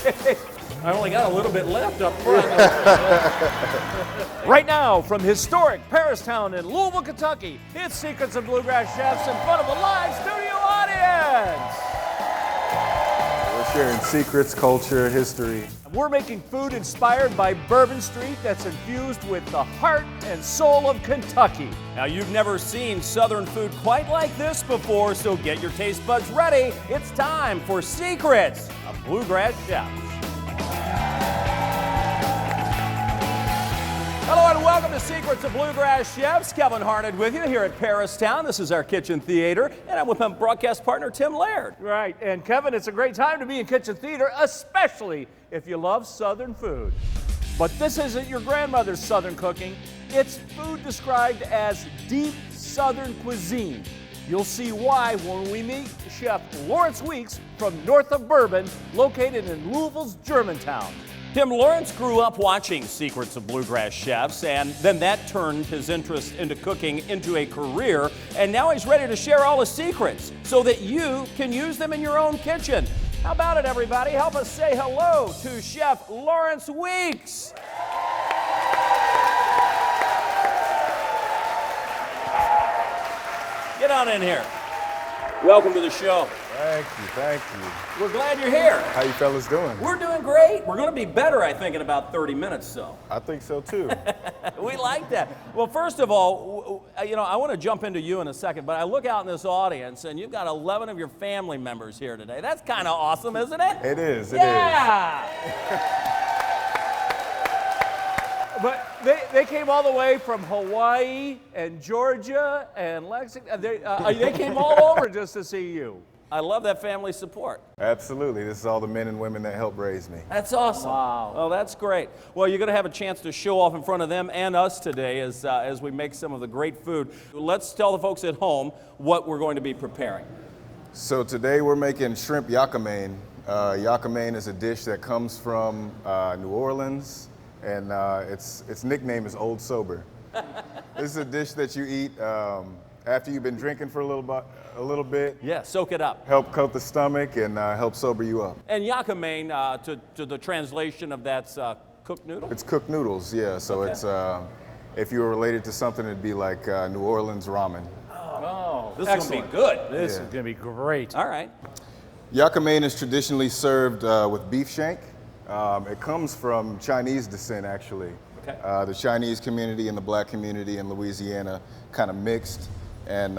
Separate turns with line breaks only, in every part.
I only got a little bit left up front.
Right now, from historic Paristown in Louisville, Kentucky, it's Secrets of Bluegrass Chefs in front of a live studio audience.
We're sharing secrets, culture, history.
We're making food inspired by Bourbon Street that's infused with the heart and soul of Kentucky.
Now, you've never seen Southern food quite like this before, so get your taste buds ready. It's time for Secrets of Bluegrass Chefs. Hello and welcome to Secrets of Bluegrass Chefs. Kevin Harned with you here at Paristown. This is our kitchen theater, and I'm with my broadcast partner, Tim Laird.
Right, and Kevin, it's a great time to be in kitchen theater, especially if you love Southern food. But this isn't your grandmother's Southern cooking. It's food described as deep Southern cuisine. You'll see why when we meet Chef Lawrence Weeks from North of Bourbon, located in Louisville's Germantown.
Tim Lawrence grew up watching Secrets of Bluegrass Chefs, and then that turned his interest into cooking into a career, and now he's ready to share all the secrets so that you can use them in your own kitchen. How about it, everybody? Help us say hello to Chef Lawrence Weeks. Get on in here. Welcome to the show.
Thank you, thank you.
We're glad you're here.
How you fellas doing?
We're doing great. We're going to be better, I think, in about 30 minutes, so.
I think so too.
We like that. Well, first of all, I want to jump into you in a second, but I look out in this audience, and you've got 11 of your family members here today. That's kind of awesome, isn't it?
It is, it
Yeah.
But they came all the way from Hawaii and Georgia and Lexington. They came all over just to see you.
I love that family support.
Absolutely. This is all the men and women that helped raise me.
That's awesome.
Wow.
Well, that's great. Well, you're going to have a chance to show off in front of them and us today as we make some of the great food. Let's tell the folks at home what we're going to be preparing.
So today we're making shrimp yakamain. Yakamain is a dish that comes from New Orleans, and its nickname is Old Sober. This is a dish that you eat after you've been drinking for a little bit.
Yeah, soak it up.
Help coat the stomach and help sober you up.
And yakamain, to the translation of that's cooked noodle?
It's cooked noodles, yeah. So
Okay.
it's if you were related to something, it'd be like New Orleans ramen.
Oh,
This is going to be good.
This
Yeah.
is going to be great.
All right.
Yakamain is traditionally served with beef shank. It comes from Chinese descent, actually.
Okay.
The Chinese community and the black community in Louisiana kind of mixed, and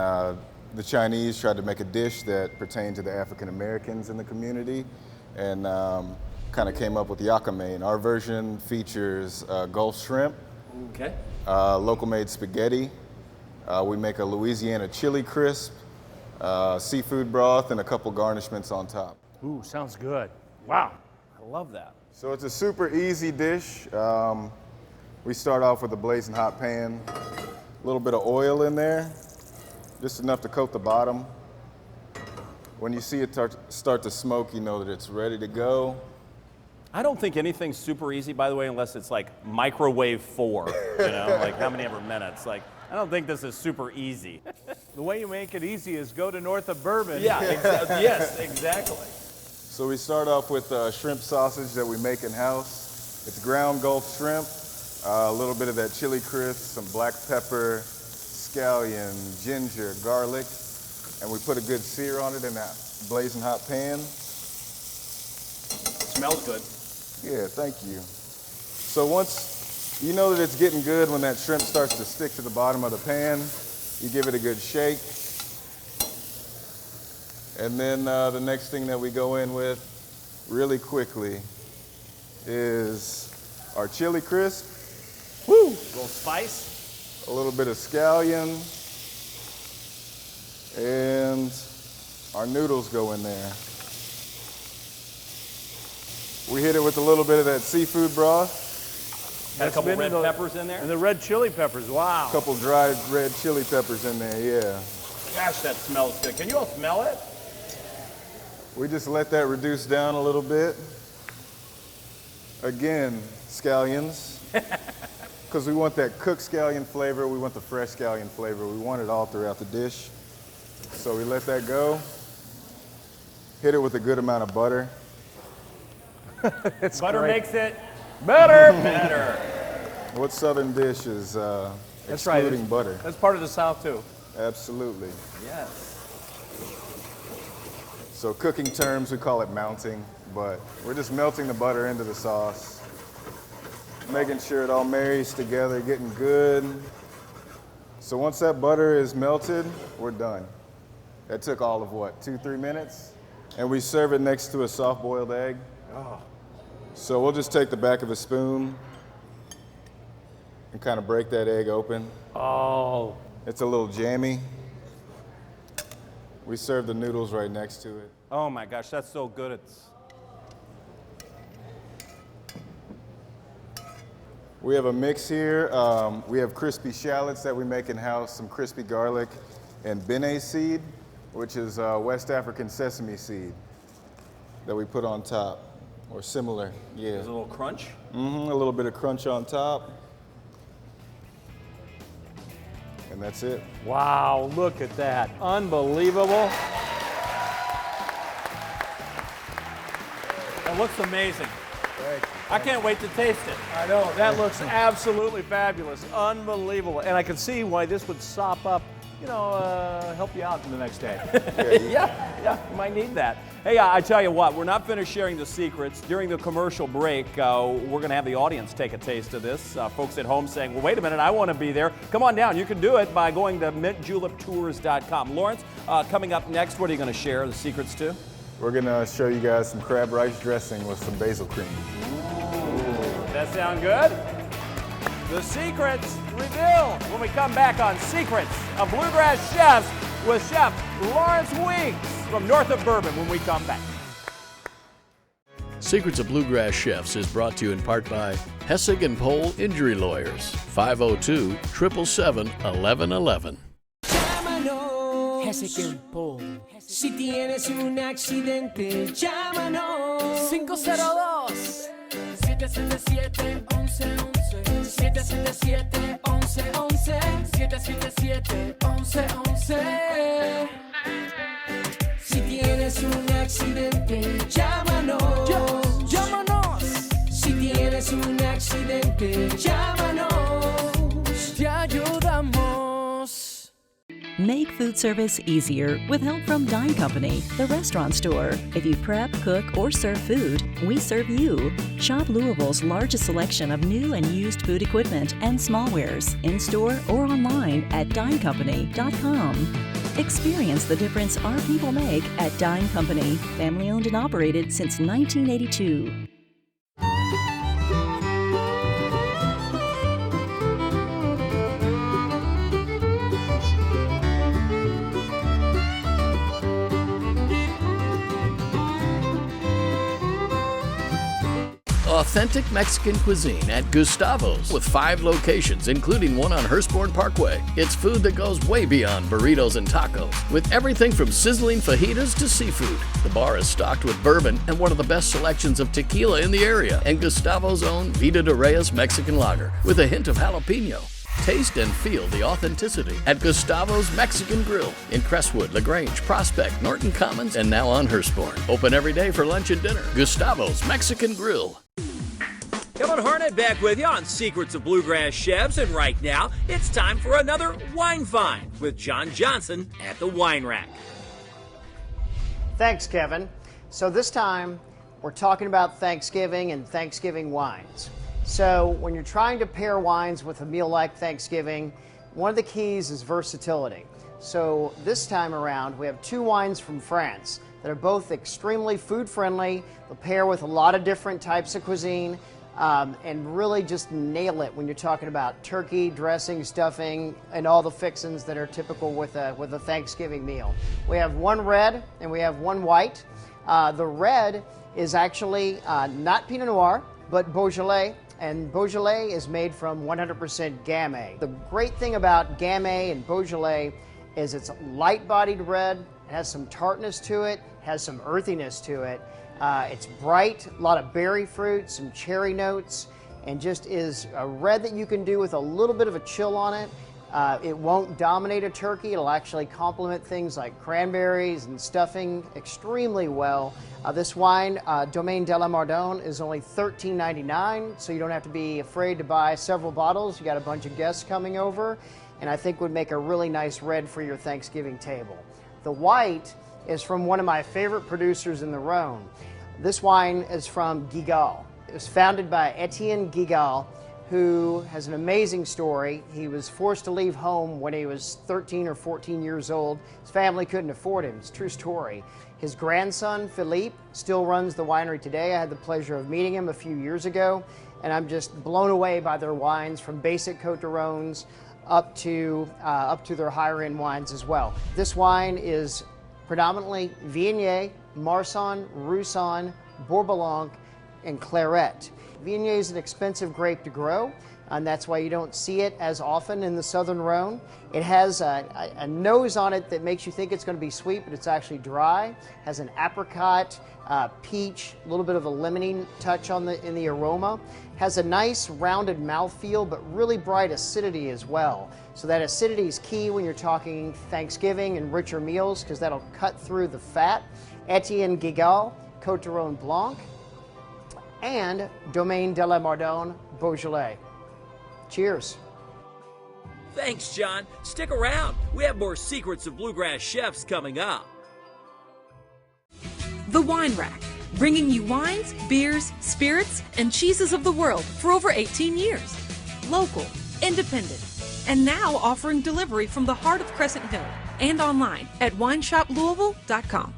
the Chinese tried to make a dish that pertained to the African Americans in the community, and kind of came up with yakamain. Our version features Gulf shrimp,
Okay.
local made spaghetti. We make a Louisiana chili crisp, seafood broth, and a couple garnishments on top.
Ooh, sounds good. Wow.
I love that.
So it's a super easy dish. We start off with a blazing hot pan, a little bit of oil in there, just enough to coat the bottom. When you see it start to smoke, you know that it's ready to go.
I don't think anything's super easy, by the way, unless it's like microwave 4, like how many ever minutes. Like, I don't think this is super easy.
The way you make it easy is go to North of Bourbon.
Yeah, yes, exactly.
So we start off with shrimp sausage that we make in-house. It's ground Gulf shrimp, a little bit of that chili crisp, some black pepper, scallion, ginger, garlic, and we put a good sear on it in that blazing hot pan.
Smells good.
Yeah, thank you. So once you know that it's getting good, when that shrimp starts to stick to the bottom of the pan, you give it a good shake. And then the next thing that we go in with really quickly is our chili crisp.
Woo! A little spice.
A little bit of scallion, and our noodles go in there. We hit it with a little bit of that seafood broth.
Got a couple red peppers in there.
And the red chili peppers, wow.
A couple dried red chili peppers in there, yeah.
Gosh, that smells good. Can you all smell it?
We just let that reduce down a little bit. Again, scallions. Because we want that cooked scallion flavor, we want the fresh scallion flavor, we want it all throughout the dish. So we let that go. Hit it with a good amount of butter.
It's
Butter
great.
makes it
Better.
better.
What southern dish is
That's right.
excluding butter?
That's part of the South, too.
Absolutely.
Yes.
So cooking terms, we call it mounting, but we're just melting the butter into the sauce, making sure it all marries together, getting good. So once that butter is melted, we're done. That took all of what, 2-3 minutes? And we serve it next to a soft-boiled egg.
Oh.
So we'll just take the back of a spoon and kind of break that egg open.
Oh.
It's a little jammy. We serve the noodles right next to it.
Oh my gosh, that's so good. It's
We have a mix here. We have crispy shallots that we make in-house, some crispy garlic, and bene seed, which is West African sesame seed that we put on top, or similar, yeah.
there's a little crunch.
A little bit of crunch on top. And that's it.
Wow, look at that. Unbelievable.
It looks amazing. I can't wait to taste it.
I know, that looks absolutely fabulous. Unbelievable. And I can see why this would sop up, help you out in the next day.
Yeah, you might need that. Hey, I tell you what, we're not finished sharing the secrets. During the commercial break, we're going to have the audience take a taste of this. Folks at home saying, well, wait a minute, I want to be there. Come on down. You can do it by going to mintjuliptours.com. Lawrence, coming up next, what are you going to share the secrets to?
We're gonna show you guys some crab rice dressing with some basil cream.
That sound good? The secrets revealed when we come back on Secrets of Bluegrass Chefs with Chef Lawrence Weeks from North of Bourbon when we come back.
Secrets of Bluegrass Chefs is brought to you in part by Hessig and Pohl Injury Lawyers, 502-777-1111.
Hessig and Pohl. Si tienes un accidente, llámanos. 502-777-1111. 777-1111. 777-1111. Si tienes un accidente, llámanos. Llámanos. Si tienes un accidente, llámanos. Te ayudamos.
Make food service easier with help from Dine Company, the restaurant store. If you prep, cook, or serve food, we serve you. Shop Louisville's largest selection of new and used food equipment and smallwares in-store or online at dinecompany.com. Experience the difference our people make at Dine Company, family-owned and operated since 1982.
Authentic Mexican cuisine at Gustavo's with 5 locations, including one on Hurstbourne Parkway. It's food that goes way beyond burritos and tacos, with everything from sizzling fajitas to seafood. The bar is stocked with bourbon and one of the best selections of tequila in the area, and Gustavo's own Vida de Reyes Mexican lager with a hint of jalapeno. Taste and feel the authenticity at Gustavo's Mexican Grill in Crestwood, LaGrange, Prospect, Norton Commons, and now on Hurstbourne. Open every day for lunch and dinner. Gustavo's Mexican Grill.
Kevin Harned back with you on Secrets of Bluegrass Chefs, and right now it's time for another Wine Find with John Johnson at the Wine Rack.
Thanks, Kevin. So this time we're talking about Thanksgiving and Thanksgiving wines. So when you're trying to pair wines with a meal like Thanksgiving, one of the keys is versatility. So this time around we have 2 wines from France that are both extremely food friendly. They'll pair with a lot of different types of cuisine. And really just nail it when you're talking about turkey, dressing, stuffing, and all the fixings that are typical with a Thanksgiving meal. We have one red and we have one white. The red is actually not Pinot Noir, but Beaujolais, and Beaujolais is made from 100% Gamay. The great thing about Gamay and Beaujolais is it's a light-bodied red, it has some tartness to it, has some earthiness to it. It's bright, a lot of berry fruit, some cherry notes, and just is a red that you can do with a little bit of a chill on it It won't dominate a turkey. It'll actually complement things like cranberries and stuffing extremely well. This wine, Domaine de la Mardone, is only $13.99, so you don't have to be afraid to buy several bottles. You got a bunch of guests coming over, and I think would make a really nice red for your Thanksgiving table. The white is from one of my favorite producers in the Rhone. This wine is from Gigal. It was founded by Etienne Gigal, who has an amazing story. He was forced to leave home when he was 13 or 14 years old. His family couldn't afford him. It's a true story. His grandson, Philippe, still runs the winery today. I had the pleasure of meeting him a few years ago, and I'm just blown away by their wines, from basic Côte d'Arones up to their higher-end wines as well. This wine is predominantly Viognier, Marsanne, Roussanne, Bourboulon, and Claret. Viognier is an expensive grape to grow, and that's why you don't see it as often in the Southern Rhone. It has a nose on it that makes you think it's going to be sweet, but it's actually dry. Has an apricot, peach, a little bit of a lemony touch in the aroma. Has a nice rounded mouthfeel, but really bright acidity as well. So that acidity is key when you're talking Thanksgiving and richer meals, because that'll cut through the fat. Etienne Gigal, Côte d'Aron Blanc, and Domaine de la Mardone Beaujolais. Cheers.
Thanks, John. Stick around. We have more Secrets of Bluegrass Chefs coming up.
The Wine Rack, bringing you wines, beers, spirits, and cheeses of the world for over 18 years. Local, independent, and now offering delivery from the heart of Crescent Hill and online at wineshoplouisville.com.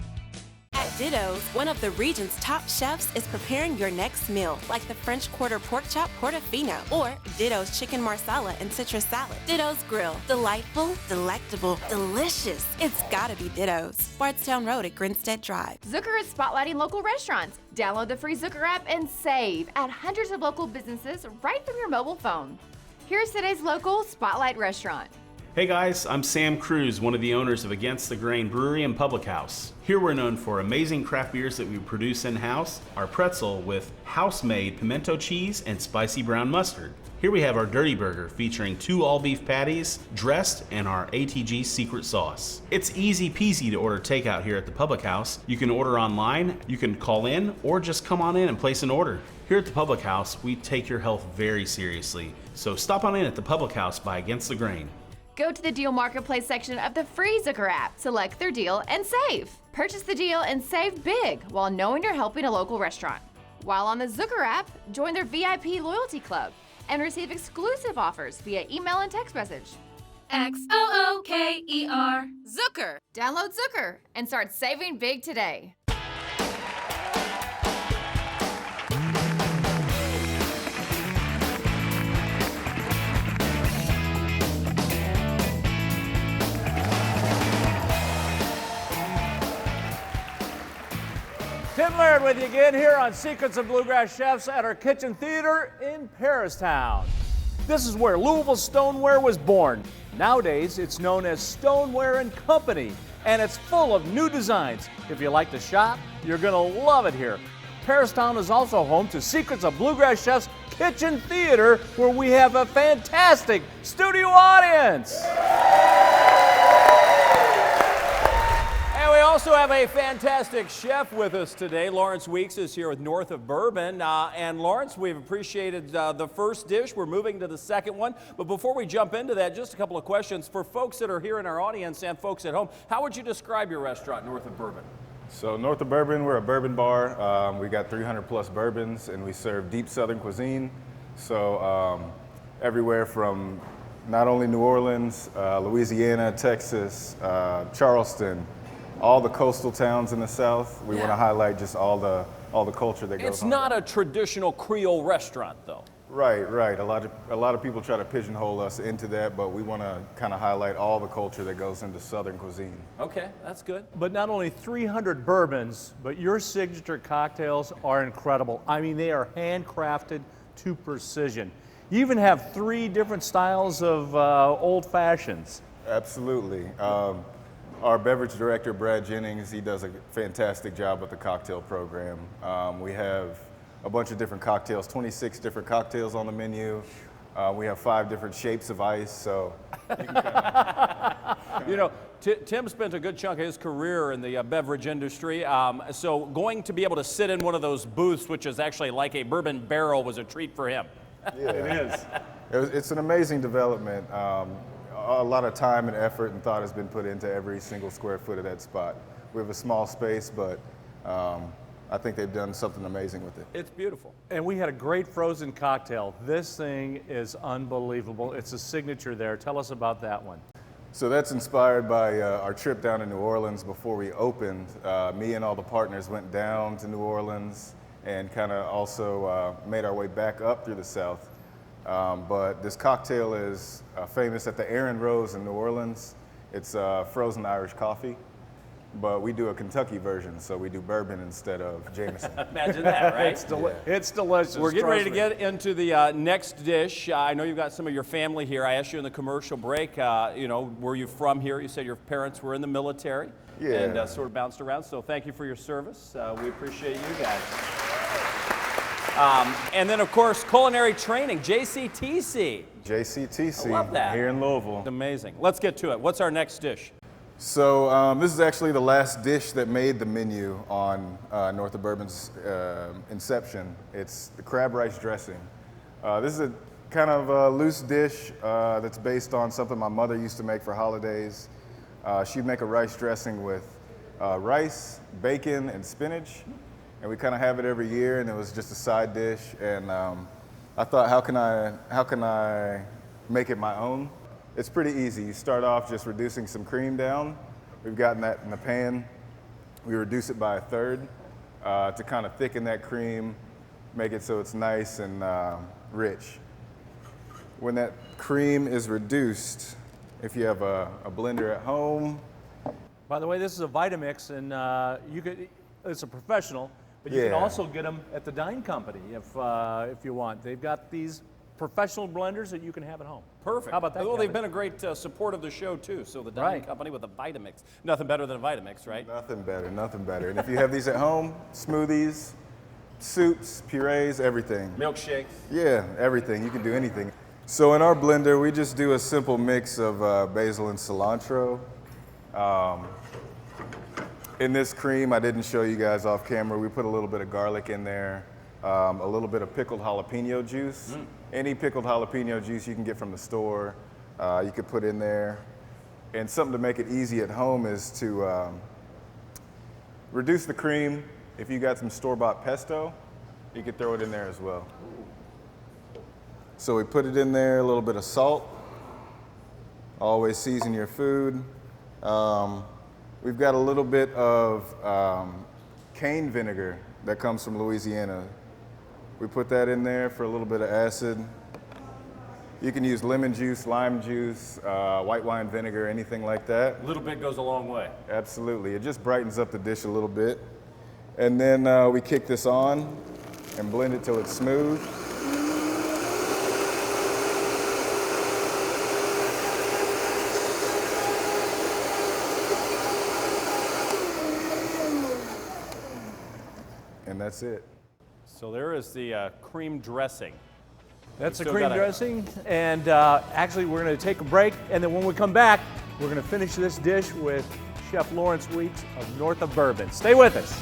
At Ditto's, one of the region's top chefs is preparing your next meal, like the French Quarter Pork Chop Portofino or Ditto's Chicken Marsala and Citrus Salad. Ditto's Grill. Delightful, delectable, delicious. It's gotta be Ditto's. Bardstown Road at Grinstead Drive.
Zucker is spotlighting local restaurants. Download the free Zucker app and save at hundreds of local businesses right from your mobile phone. Here's today's local Spotlight restaurant.
Hey guys, I'm Sam Cruz, one of the owners of Against the Grain Brewery and Public House. Here we're known for amazing craft beers that we produce in-house, our pretzel with house-made pimento cheese and spicy brown mustard. Here we have our Dirty Burger featuring 2 all-beef patties dressed in our ATG secret sauce. It's easy peasy to order takeout here at the Public House. You can order online, you can call in, or just come on in and place an order. Here at the Public House, we take your health very seriously. So stop on in at the Public House by Against the Grain.
Go to the Deal Marketplace section of the free Zucker app, select their deal, and save. Purchase the deal and save big while knowing you're helping a local restaurant. While on the Zucker app, join their VIP loyalty club and receive exclusive offers via email and text message. XOOKER. Zucker. Download Zucker and start saving big today.
Tim Laird with you again here on Secrets of Bluegrass Chefs at our Kitchen Theater in Paristown. This is where Louisville Stoneware was born. Nowadays, it's known as Stoneware and Company, and it's full of new designs. If you like to shop, you're gonna love it here. Paristown is also home to Secrets of Bluegrass Chefs Kitchen Theater, where we have a fantastic studio audience.
And we also have a fantastic chef with us today. Lawrence Weeks is here with North of Bourbon. And Lawrence, we've appreciated the first dish. We're moving to the second one. But before we jump into that, just a couple of questions. For folks that are here in our audience and folks at home, how would you describe your restaurant, North of Bourbon?
So North of Bourbon, we're a bourbon bar. We got 300 plus bourbons, and we serve deep Southern cuisine. So everywhere from not only New Orleans, Louisiana, Texas, Charleston, all the coastal towns in the South. We want to highlight just all the culture that goes on.
It's not a traditional Creole restaurant, though.
Right. A lot of people try to pigeonhole us into that, but we want to kind of highlight all the culture that goes into Southern cuisine.
Okay, that's good.
But not only 300 bourbons, but your signature cocktails are incredible. I mean, they are handcrafted to precision. You even have 3 different styles of old fashions.
Absolutely. Our beverage director, Brad Jennings, he does a fantastic job with the cocktail program. We have a bunch of different cocktails, 26 different cocktails on the menu. We have 5 different shapes of ice, so you can
You know, Tim spent a good chunk of his career in the beverage industry, so going to be able to sit in one of those booths, which is actually like a bourbon barrel, was a treat for him.
Yeah, it is. It's an amazing development. A lot of time and effort and thought has been put into every single square foot of that spot. We have a small space, but I think they've done something amazing with it.
It's beautiful.
And we had a great frozen cocktail. This thing is unbelievable. It's a signature there. Tell us about that one.
So that's inspired by our trip down to New Orleans before we opened. Me and all the partners went down to New Orleans and kind of also made our way back up through the South. But this cocktail is famous at the Aaron Rose in New Orleans. It's frozen Irish coffee, but we do a Kentucky version, so we do bourbon instead of Jameson.
Imagine that, right?
It's delicious.
We're getting ready to
trust me.
get into the next dish. I know you've got some of your family here. I asked you in the commercial break, you know, were you from here? You said your parents were in the military.
Yeah.
And sort of bounced around, so thank you for your service. We appreciate you guys. And then, of course, culinary training, JCTC.
JCTC.
I love that.
Here in Louisville.
Amazing. Let's get to it. What's our next dish?
So this is actually the last dish that made the menu on North of Bourbon's inception. It's the crab rice dressing. This is a kind of a loose dish that's based on something my mother used to make for holidays. She'd make a rice dressing with rice, bacon, and spinach. And we kind of have it every year, and it was just a side dish. And I thought, how can I make it my own? It's pretty easy. You start off just reducing some cream down. We've gotten that in the pan. We reduce it by 1/3 to kind of thicken that cream, make it so it's nice and rich. When that cream is reduced, if you have a blender at home.
By the way, this is a Vitamix, and it's a professional, but you can also get them at the Dine Company if you want. They've got these professional blenders that you can have at home.
Perfect.
How about that?
Well, they've
Kevin?
been a great support of the show, too. So the Dining Company with a Vitamix. Nothing better than a Vitamix, right?
Nothing better, nothing better. And if you have these at home, smoothies, soups, purees, everything.
Milkshakes.
Yeah, everything. You can do anything. So in our blender, we just do a simple mix of basil and cilantro. In this cream, I didn't show you guys off camera, we put a little bit of garlic in there, a little bit of pickled jalapeno juice. Any pickled jalapeno juice you can get from the store, you could put in there. And something to make it easy at home is to reduce the cream. If you got some store-bought pesto, you could throw it in there as well. So we put it in there, a little bit of salt. Always season your food. We've got a little bit of cane vinegar that comes from Louisiana. We put that in there for a little bit of acid. You can use lemon juice, lime juice, white wine vinegar, anything like that.
A little bit goes a long way.
Absolutely. It just brightens up the dish a little bit. And then we kick this on and blend it till it's smooth. And that's it.
So there is the cream dressing.
That's the cream dressing, and actually we're going to take a break, and then when we come back, we're going to finish this dish with Chef Lawrence Weeks of North of Bourbon. Stay with us.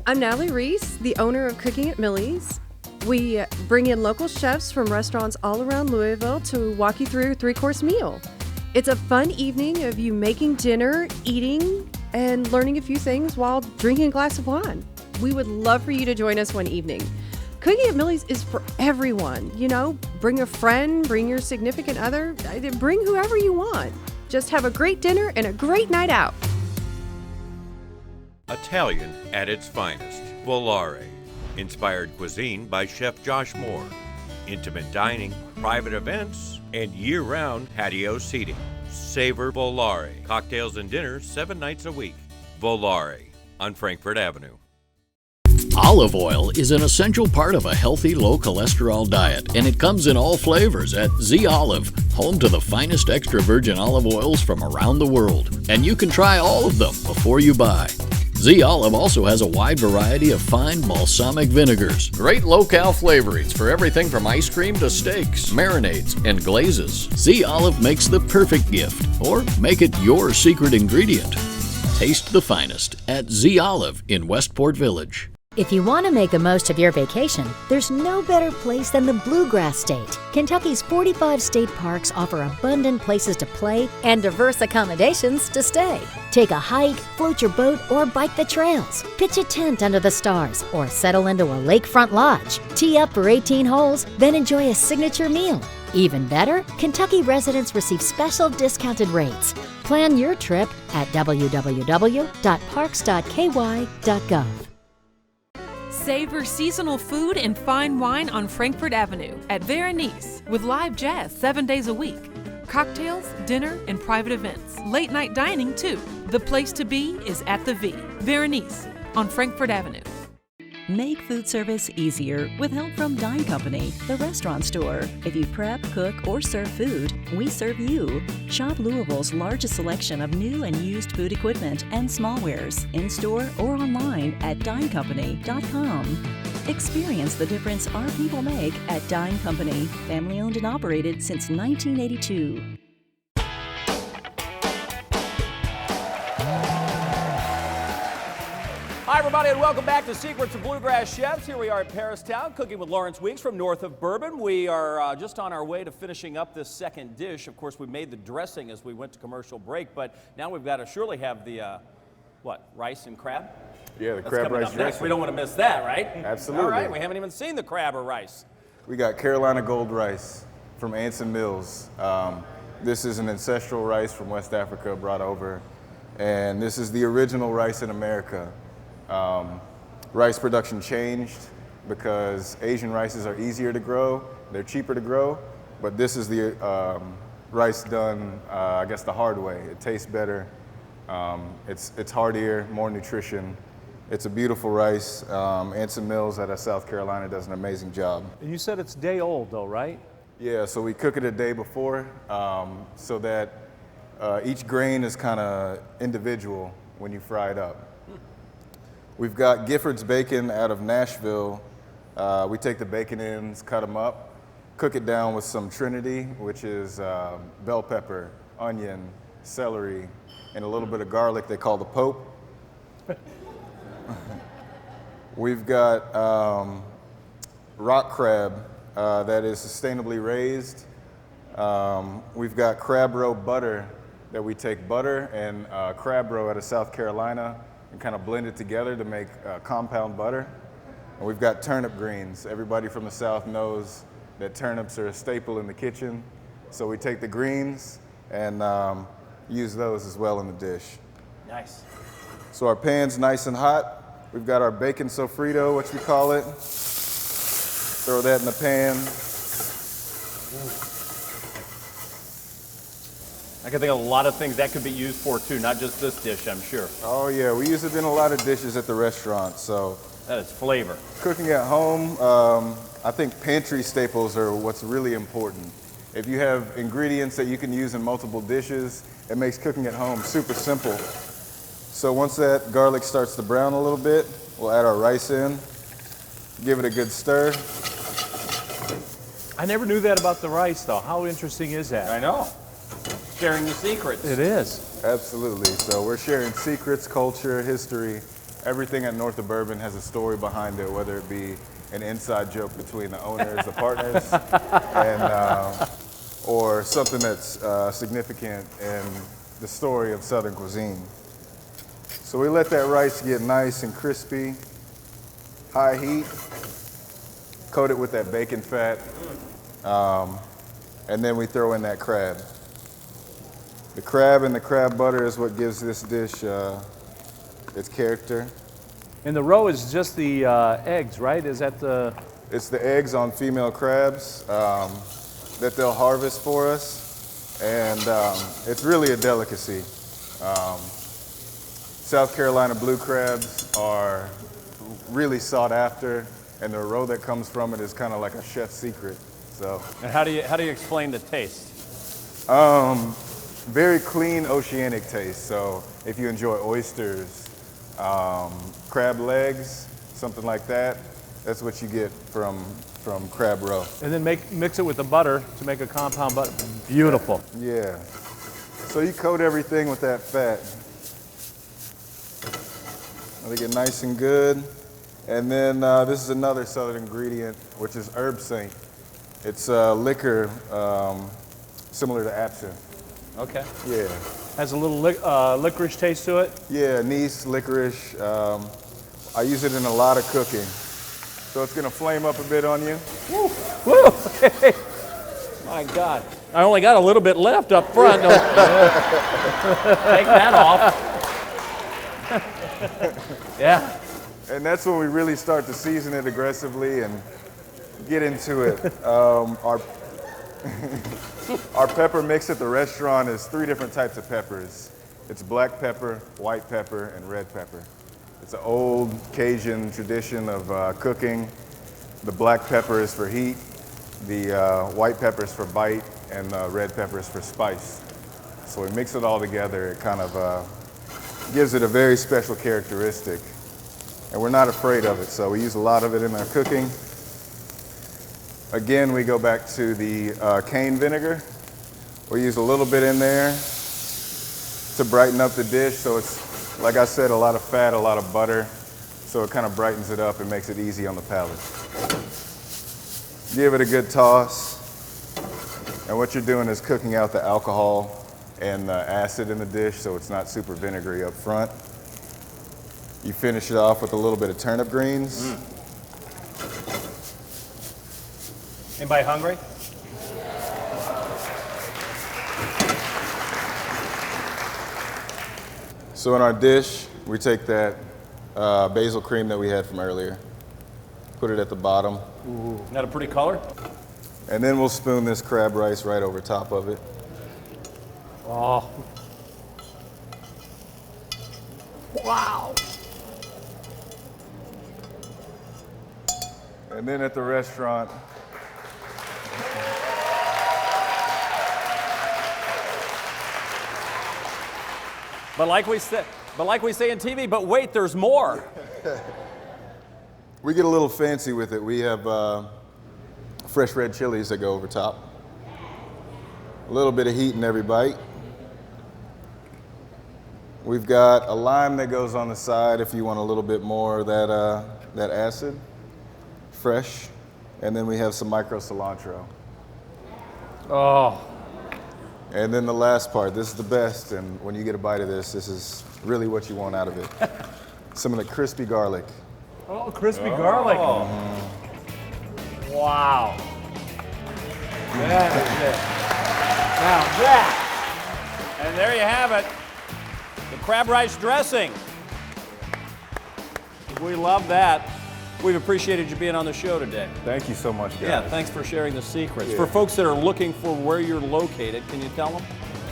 I'm Natalie Reese, the owner of Cooking at Millie's. We bring in local chefs from restaurants all around Louisville to walk you through a 3-course meal. It's a fun evening of you making dinner, eating, and learning a few things while drinking a glass of wine. We would love for you to join us one evening. Cooking at Millie's is for everyone. You know, bring a friend, bring your significant other, bring whoever you want. Just have a great dinner and a great night out.
Italian at its finest. Volare. Inspired cuisine by Chef Josh Moore. Intimate dining, private events, and year-round patio seating. Savor Volare. Cocktails and dinners 7 nights a week. Volare on Frankfort Avenue.
Olive oil is an essential part of a healthy, low-cholesterol diet, and it comes in all flavors at Z Olive, home to the finest extra virgin olive oils from around the world. And you can try all of them before you buy. Z Olive also has a wide variety of fine balsamic vinegars. Great locale flavorings for everything from ice cream to steaks, marinades, and glazes. Z Olive makes the perfect gift, or make it your secret ingredient. Taste the finest at Z Olive in Westport Village.
If you want to make the most of your vacation, there's no better place than the Bluegrass State. Kentucky's 45 state parks offer abundant places to play and diverse accommodations to stay. Take a hike, float your boat, or bike the trails. Pitch a tent under the stars, or settle into a lakefront lodge. Tee up for 18 holes, then enjoy a signature meal. Even better, Kentucky residents receive special discounted rates. Plan your trip at www.parks.ky.gov.
Savor seasonal food and fine wine on Frankfort Avenue at Veronice with live jazz 7 days a week. Cocktails, dinner, and private events. Late night dining too. The place to be is at the V. Veronice on Frankfort Avenue.
Make food service easier with help from Dine Company, the restaurant store. If you prep, cook, or serve food, we serve you. Shop Louisville's largest selection of new and used food equipment and smallwares in-store or online at dinecompany.com. Experience the difference our people make at Dine Company, family-owned and operated since 1982.
Hi, everybody, and welcome back to Secrets of Bluegrass Chefs. Here we are at Paristown, cooking with Lawrence Weeks from North of Bourbon. We are just on our way to finishing up this second dish. Of course, we made the dressing as we went to commercial break, but now we've got to surely have the, rice and crab?
Yeah, the
That's
crab
coming
rice
up next.
dressing.
We don't want to miss that, right?
Absolutely.
All right, we haven't even seen the crab or rice.
We got Carolina Gold rice from Anson Mills. This is an ancestral rice from West Africa brought over, and this is the original rice in America. Rice production changed because Asian rices are easier to grow, they're cheaper to grow, but this is the rice done, I guess, the hard way. It tastes better, it's heartier, more nutrition. It's a beautiful rice. Anson Mills out of South Carolina does an amazing job.
And you said it's day old though, right?
Yeah, so we cook it a day before so that each grain is kind of individual when you fry it up. We've got Gifford's bacon out of Nashville. We take the bacon ends, cut them up, cook it down with some Trinity, which is bell pepper, onion, celery, and a little bit of garlic they call the Pope. We've got rock crab that is sustainably raised. We've got crab roe butter that we take butter and crab roe out of South Carolina and kind of blend it together to make compound butter. And we've got turnip greens. Everybody from the South knows that turnips are a staple in the kitchen. So we take the greens and use those as well in the dish.
Nice.
So our pan's nice and hot. We've got our bacon sofrito, what we call it. Throw that in the pan.
I can think of a lot of things that could be used for too, not just this dish, I'm sure.
Oh yeah, we use it in a lot of dishes at the restaurant, so.
That is flavor.
Cooking at home, I think pantry staples are what's really important. If you have ingredients that you can use in multiple dishes, it makes cooking at home super simple. So once that garlic starts to brown a little bit, we'll add our rice in, give it a good stir.
I never knew that about the rice though. How interesting is that?
I know. Sharing the secrets.
It is.
Absolutely. So we're sharing secrets, culture, history. Everything at North of Bourbon has a story behind it, whether it be an inside joke between the owners, the partners, and, or something that's significant in the story of Southern cuisine. So we let that rice get nice and crispy, high heat, coat it with that bacon fat, and then we throw in that crab. The crab and the crab butter is what gives this dish its character.
And the roe is just the eggs, right? Is that the...
It's the eggs on female crabs that they'll harvest for us. And it's really a delicacy. South Carolina blue crabs are really sought after, and the roe that comes from it is kind of like a chef's secret. So.
And how do you explain the taste?
Very clean oceanic taste. So if you enjoy oysters, crab legs, something like that. That's what you get from crab roe.
And then mix it with the butter to make a compound butter. Beautiful.
Yeah. So you coat everything with that fat. Let it get nice and good. And then this is another southern ingredient, which is herb saint. It's liquor similar to absinthe.
Okay.
Yeah.
Has a little licorice taste to it?
Yeah, anise, licorice. I use it in a lot of cooking. So it's gonna flame up a bit on you.
Woo! Woo! My God. I only got a little bit left up front. Take that off. Yeah.
And that's when we really start to season it aggressively and get into it. Our pepper mix at the restaurant is 3 different types of peppers. It's black pepper, white pepper, and red pepper. It's an old Cajun tradition of cooking. The black pepper is for heat, the white pepper is for bite, and the red pepper is for spice. So we mix it all together. It kind of gives it a very special characteristic. And we're not afraid of it, so we use a lot of it in our cooking. Again, we go back to the cane vinegar. We use a little bit in there to brighten up the dish, so it's, like I said, a lot of fat, a lot of butter, so it kind of brightens it up and makes it easy on the palate. Give it a good toss, and what you're doing is cooking out the alcohol and the acid in the dish, so it's not super vinegary up front. You finish it off with a little bit of turnip greens.
Anybody hungry?
So in our dish, we take that basil cream that we had from earlier, put it at the bottom.
Ooh, got a pretty color?
And then we'll spoon this crab rice right over top of it.
Oh. Wow.
And then at the restaurant,
But like we say in TV, but wait, there's more.
we get a little fancy with it. We have fresh red chilies that go over top. A little bit of heat in every bite. We've got a lime that goes on the side if you want a little bit more of that acid, fresh. And then we have some micro cilantro.
Oh.
And then the last part, this is the best, and when you get a bite of this, this is really what you want out of it. Some of the crispy garlic.
Oh, crispy garlic. Wow. That is it. Now that.
And there you have it, the crab rice dressing. We love that. We've appreciated you being on the show today.
Thank you so much, guys.
Yeah, thanks for sharing the secrets.
Yeah.
For folks that are looking for where you're located, can you tell them?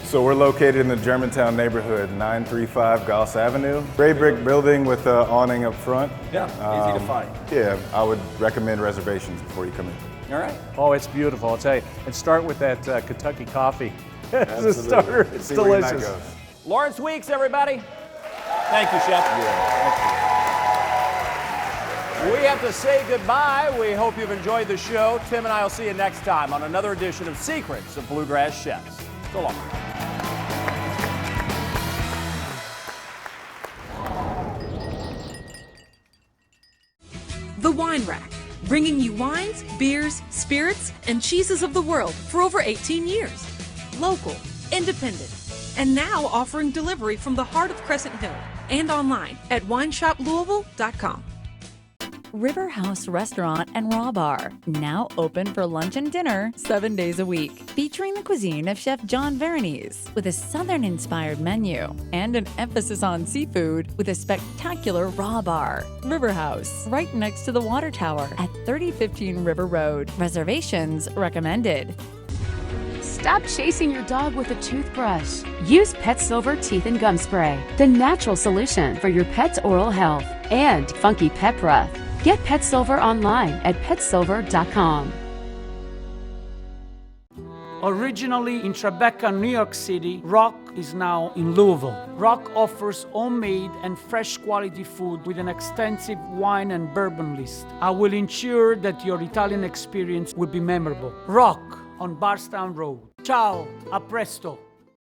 So we're located in the Germantown neighborhood, 935 Goss Avenue. Gray brick building with an awning up front.
Yeah, easy to find.
Yeah, I would recommend reservations before you come in.
All right.
Oh, it's beautiful, I'll tell you. And start with that Kentucky coffee. As a
Absolutely.
starter, it's
See where your night
delicious.
goes.
Lawrence Weeks, everybody. Thank you, Chef. We have to say goodbye. We hope you've enjoyed the show. Tim and I will see you next time on another edition of Secrets of Bluegrass Chefs. So long.
The Wine Rack, bringing you wines, beers, spirits, and cheeses of the world for over 18 years. Local, independent, and now offering delivery from the heart of Crescent Hill and online at wineshoplouisville.com.
River House Restaurant and Raw Bar, now open for lunch and dinner 7 days a week, featuring the cuisine of Chef John Veronese with a Southern-inspired menu and an emphasis on seafood with a spectacular raw bar. River House, right next to the Water Tower at 3015 River Road. Reservations recommended.
Stop chasing your dog with a toothbrush. Use Pet Silver Teeth and Gum Spray, the natural solution for your pet's oral health, and Funky Pet Breath. Get Pet Silver online at petsilver.com.
Originally in Tribeca, New York City, Rock is now in Louisville. Rock offers homemade and fresh quality food with an extensive wine and bourbon list. I will ensure that your Italian experience will be memorable. Rock on Barstown Road. Ciao, a presto.